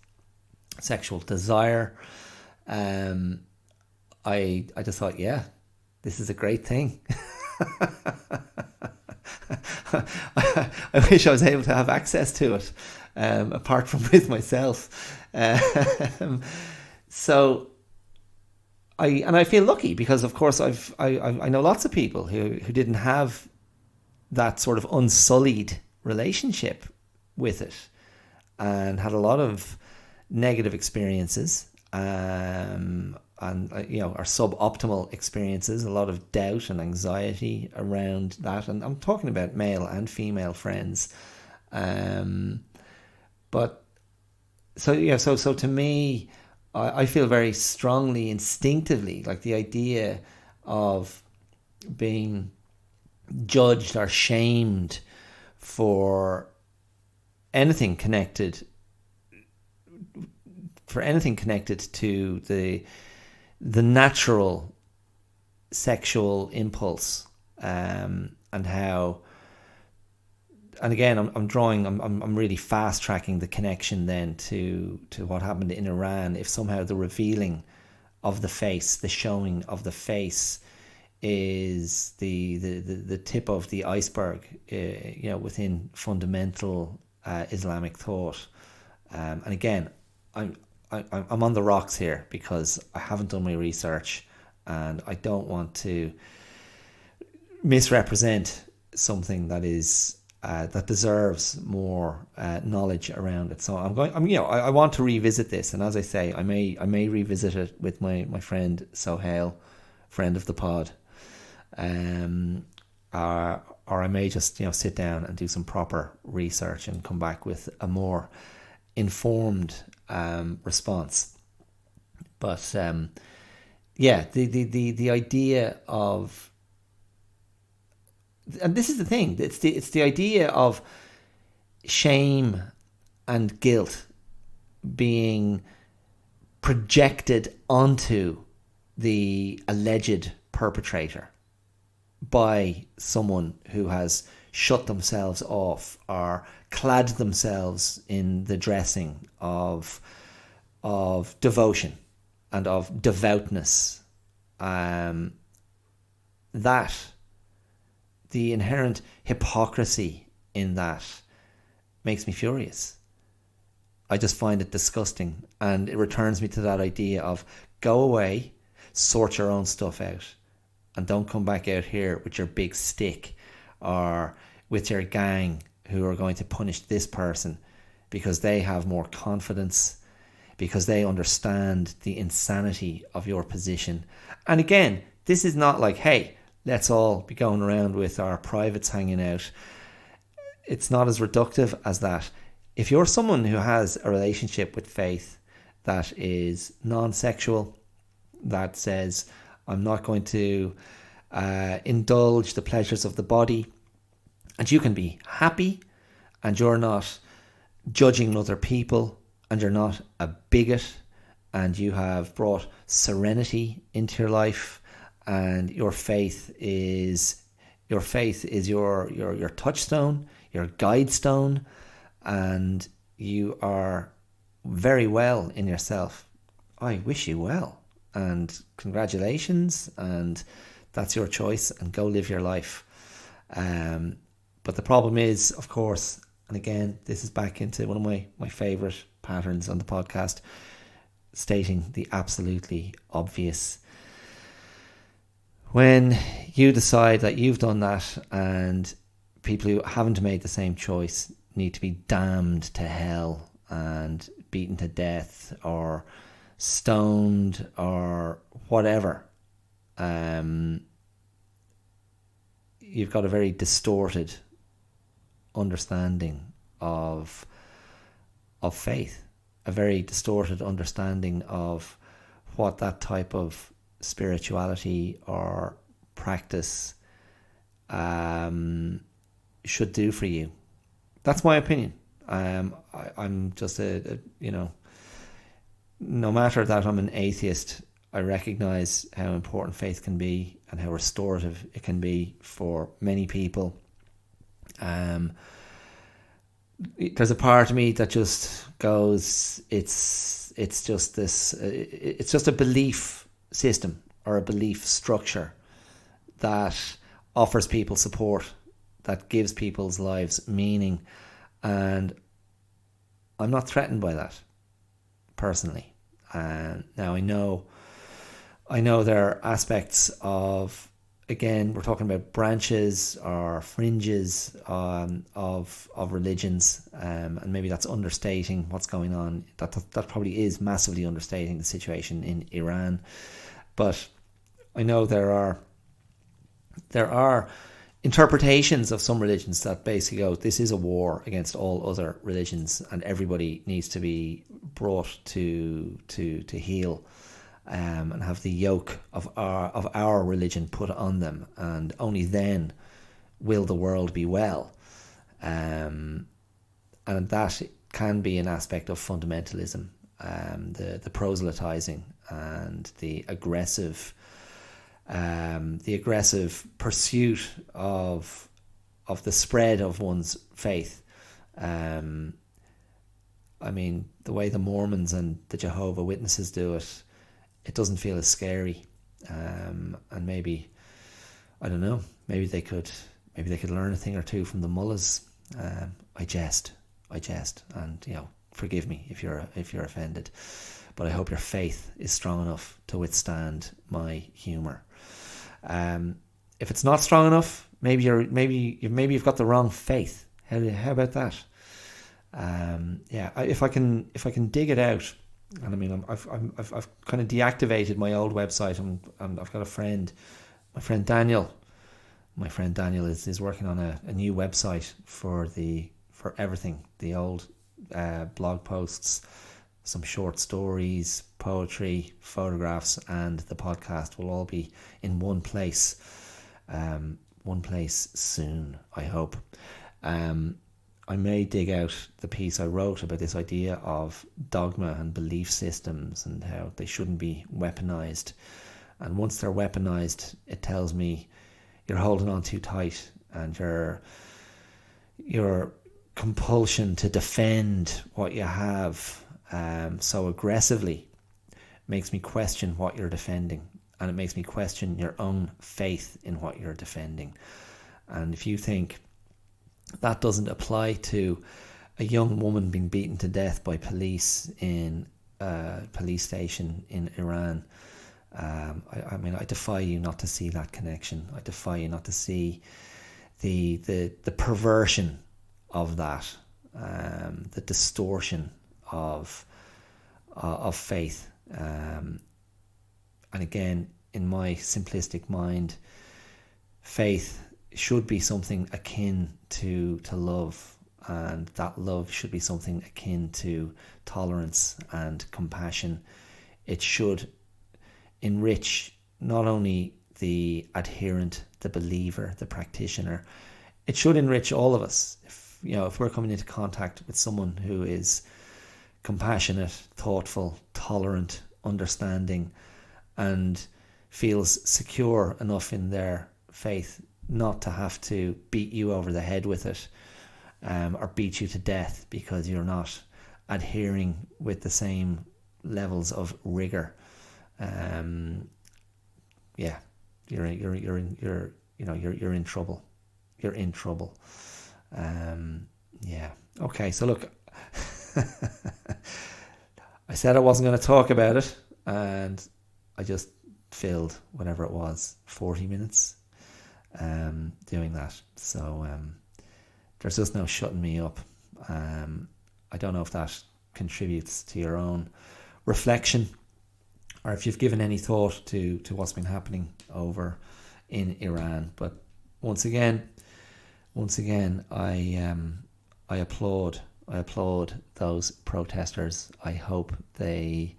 sexual desire. I just thought, yeah, this is a great thing. I wish I was able to have access to it, apart from with myself. So I feel lucky because, of course, I know lots of people who didn't have that sort of unsullied relationship with it and had a lot of negative experiences, and are suboptimal experiences, a lot of doubt and anxiety around that. And I'm talking about male and female friends. But so to me, I feel very strongly, instinctively, like the idea of being judged or shamed for anything connected to the natural sexual impulse, and how, and again, I'm really fast tracking the connection then to what happened in Iran. If somehow the revealing of the face, the showing of the face, is the tip of the iceberg, within fundamental Islamic thought. And again, I'm on the rocks here because I haven't done my research, and I don't want to misrepresent something that is that deserves more knowledge around it. So I want to revisit this, and as I say, I may revisit it with my friend Sohail, friend of the pod, or I may just sit down and do some proper research and come back with a more informed response. But the idea of, and this is the thing, it's the idea of shame and guilt being projected onto the alleged perpetrator by someone who has shut themselves off or clad themselves in the dressing of devotion and of devoutness. That the inherent hypocrisy in that makes me furious. I just find it disgusting, and it returns me to that idea of go away, sort your own stuff out, and don't come back out here with your big stick or with your gang who are going to punish this person because they have more confidence, because they understand the insanity of your position. And again, this is not like, hey, let's all be going around with our privates hanging out. It's not as reductive as that. If you're someone who has a relationship with faith that is non-sexual, that says, I'm not going to indulge the pleasures of the body, and you can be happy, and you're not judging other people, and you're not a bigot, and you have brought serenity into your life, and your faith is your touchstone, your guide stone, and you are very well in yourself, I wish you well, and congratulations, and that's your choice, and go live your life. But the problem is, of course, and again, this is back into one of my favourite patterns on the podcast, stating the absolutely obvious. When you decide that you've done that, and people who haven't made the same choice need to be damned to hell and beaten to death or stoned or whatever, you've got a very distorted understanding of faith, a very distorted understanding of what that type of spirituality or practice should do for you. That's my opinion. I'm just no matter that I'm an atheist, I recognize how important faith can be and how restorative it can be for many people. There's a part of me that just goes, it's just this, it's just a belief system or a belief structure that offers people support, that gives people's lives meaning, and I'm not threatened by that personally. Now I know I know there are aspects of, again, we're talking about branches or fringes of religions, and maybe that's understating what's going on. That probably is massively understating the situation in Iran. But I know there are interpretations of some religions that basically go, this is a war against all other religions, and everybody needs to be brought to heel. And have the yoke of our religion put on them, and only then will the world be well. And that can be an aspect of fundamentalism, the proselytizing and the aggressive pursuit of the spread of one's faith. I mean, the way the Mormons and the Jehovah's Witnesses do it, it doesn't feel as scary, and maybe, I don't know, maybe they could learn a thing or two from the mullahs. I jest, and forgive me if you're offended, but I hope your faith is strong enough to withstand my humour. If it's not strong enough, maybe you've got the wrong faith. How about that? If I can dig it out. And I mean, I've kind of deactivated my old website, and I've got a friend, my friend Daniel. My friend Daniel is working on a new website for everything, the old blog posts, some short stories, poetry, photographs, and the podcast will all be in one place soon, I hope. I may dig out the piece I wrote about this idea of dogma and belief systems and how they shouldn't be weaponized. And once they're weaponized, it tells me you're holding on too tight, and your compulsion to defend what you have so aggressively makes me question what you're defending, and it makes me question your own faith in what you're defending. And if you think that doesn't apply to a young woman being beaten to death by police in a police station in Iran, I mean, I defy you not to see that connection. I defy you not to see the perversion of that, the distortion of faith. And again, in my simplistic mind, faith should be something akin to love, and that love should be something akin to tolerance and compassion. It should enrich not only the adherent, the believer, the practitioner, it should enrich all of us. If we're coming into contact with someone who is compassionate, thoughtful, tolerant, understanding, and feels secure enough in their faith not to have to beat you over the head with it, or beat you to death because you're not adhering with the same levels of rigor. You're in trouble. You're in trouble. Okay, so look, I said I wasn't going to talk about it, and I just filled whatever it was, 40 minutes doing that. So there's just no shutting me up. I don't know if that contributes to your own reflection, or if you've given any thought to what's been happening over in Iran. But once again, I applaud those protesters. I hope they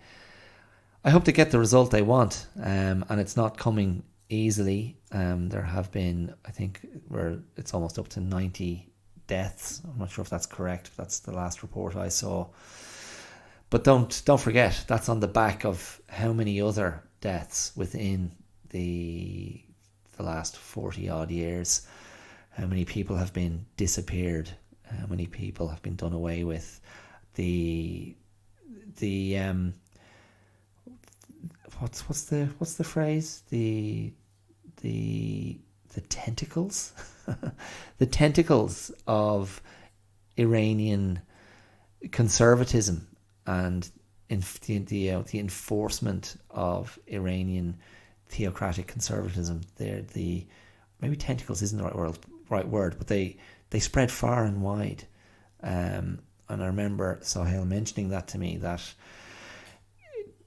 get the result they want, and it's not coming easily. There have been, I think, it's almost up to 90 deaths. I'm not sure if that's correct. That's the last report I saw. But don't forget, that's on the back of how many other deaths within the last 40 odd years. How many people have been disappeared? How many people have been done away with? What's the phrase? The tentacles, the tentacles of Iranian conservatism and the enforcement of Iranian theocratic conservatism. Maybe tentacles isn't the right word, but they spread far and wide. And I remember Sohail mentioning that to me, that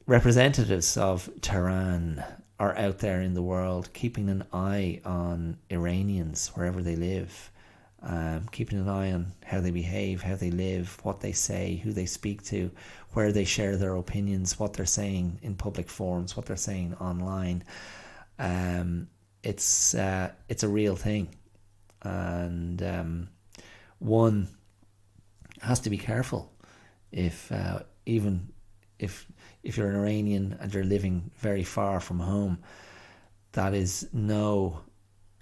representatives of Tehran are out there in the world keeping an eye on Iranians wherever they live, keeping an eye on how they behave, how they live, what they say, who they speak to, where they share their opinions, what they're saying in public forums, what they're saying online. It's a real thing, and one has to be careful even if you're an Iranian and you're living very far from home. That is no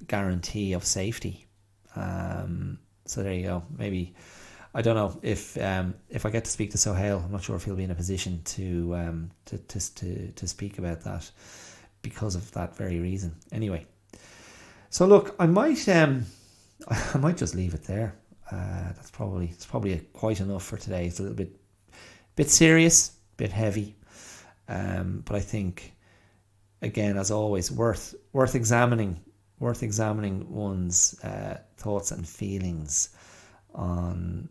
guarantee of safety. So there you go. Maybe, I don't know if I get to speak to Sohail, I'm not sure if he'll be in a position to speak about that because of that very reason. Anyway, so look, I might just leave it there. It's probably quite enough for today. It's a little bit serious, bit heavy, but I think, again, as always, worth examining one's thoughts and feelings on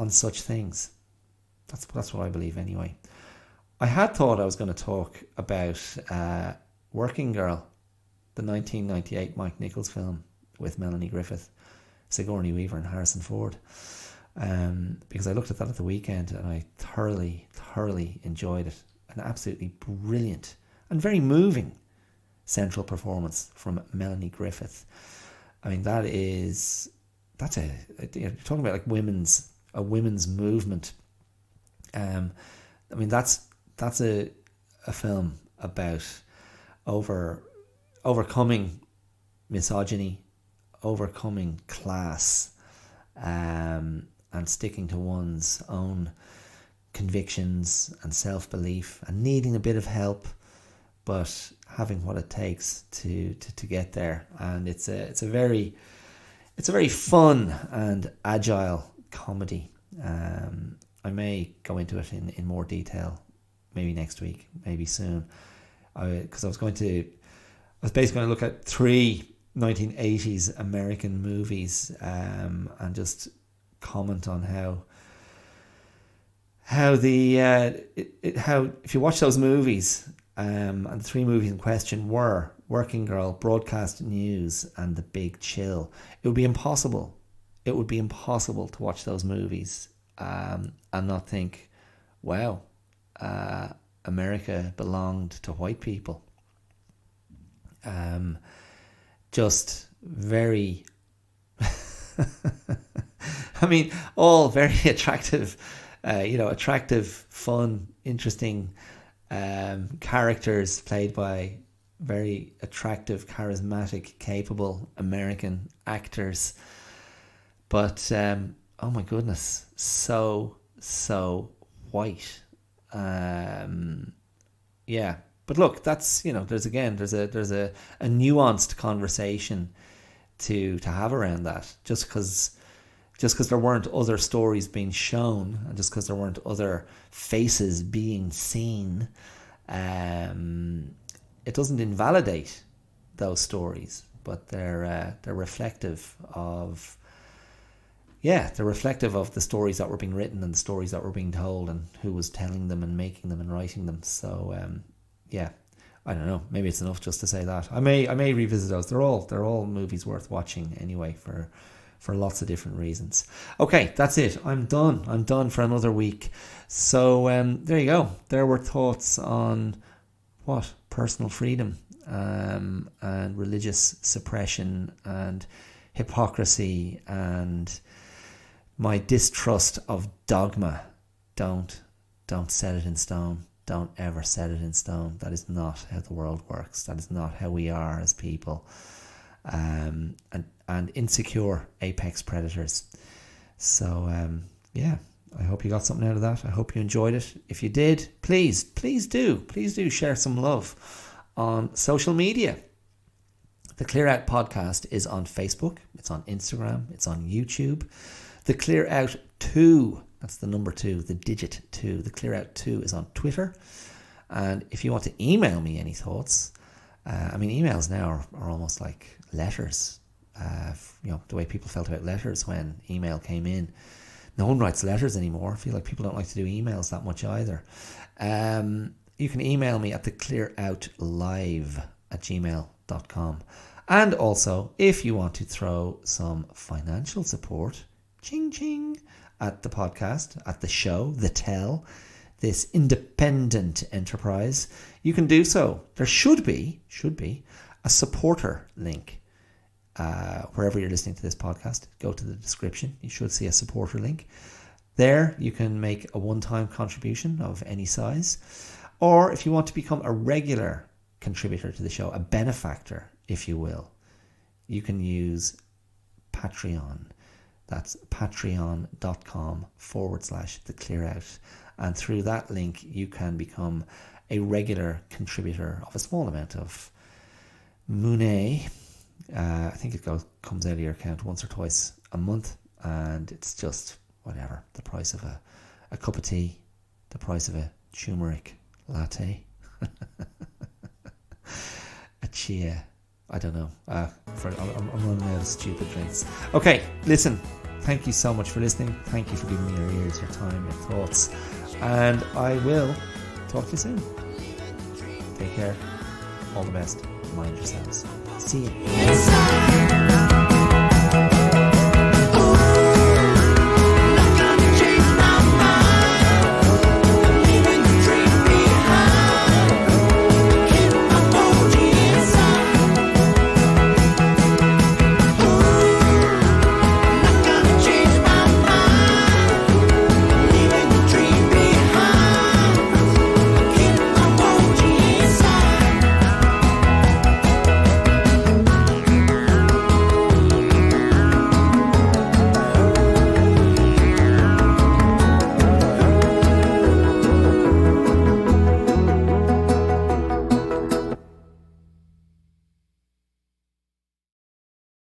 such things. That's what I believe anyway. I had thought I was going to talk about Working Girl, the 1998 Mike Nichols film with Melanie Griffith, Sigourney Weaver and Harrison Ford, because I looked at that at the weekend and I thoroughly enjoyed it. An absolutely brilliant and very moving central performance from Melanie Griffith. I mean, that's you're talking about like a women's movement. I mean, that's a film about overcoming misogyny, overcoming class, and sticking to one's own convictions and self-belief, and needing a bit of help, but having what it takes to get there. And it's a very fun and agile comedy. I may go into it in more detail, maybe next week, maybe soon, because I was basically going to look at 3 1980s American movies, and just comment on how if you watch those movies, and the 3 movies in question were Working Girl, Broadcast News, and The Big Chill, it would be impossible to watch those movies and not think, wow, America belonged to white people. Just very I mean, all very attractive, fun, interesting characters played by very attractive, charismatic, capable American actors. But oh my goodness, so white. Yeah. But look, that's, there's a nuanced conversation to have around that. Just because there weren't other stories being shown, and just because there weren't other faces being seen, it doesn't invalidate those stories. But they're reflective of the stories that were being written and the stories that were being told, and who was telling them and making them and writing them. So I don't know, maybe it's enough just to say that. I may revisit those. They're all movies worth watching anyway, for lots of different reasons. Okay, that's it. I'm done for another week. So there you go. There were thoughts on personal freedom, and religious suppression, and hypocrisy, and my distrust of dogma. Don't set it in stone. Don't ever set it in stone. That is not how the world works. That is not how we are as people. And insecure apex predators. So I hope you got something out of that. I hope you enjoyed it. If you did, please do share some love on social media. The Clear Out podcast is on Facebook, it's on Instagram, it's on YouTube. The Clear Out 2 That's the number 2, the digit 2. The Clear Out 2 is on Twitter. And if you want to email me any thoughts, emails now are almost like letters. The way people felt about letters when email came in. No one writes letters anymore. I feel like people don't like to do emails that much either. You can email me at theclearoutlive@gmail.com. And also, if you want to throw some financial support, ching ching, at the podcast, at the show, the Tell, this independent enterprise, you can do so. There should be a supporter link. Wherever you're listening to this podcast, go to the description. You should see a supporter link. There you can make a one-time contribution of any size. Or if you want to become a regular contributor to the show, a benefactor, if you will, you can use Patreon. That's patreon.com/theclearout. And through that link, you can become a regular contributor of a small amount of money. I think it comes out of your account once or twice a month, and it's just whatever, the price of a cup of tea, the price of a turmeric latte, a chia, I don't know. I'm running out of stupid drinks. Okay, listen, thank you so much for listening. Thank you for giving me your ears, your time, your thoughts, and I will talk to you soon. Take care. All the best. Mind yourselves. See you.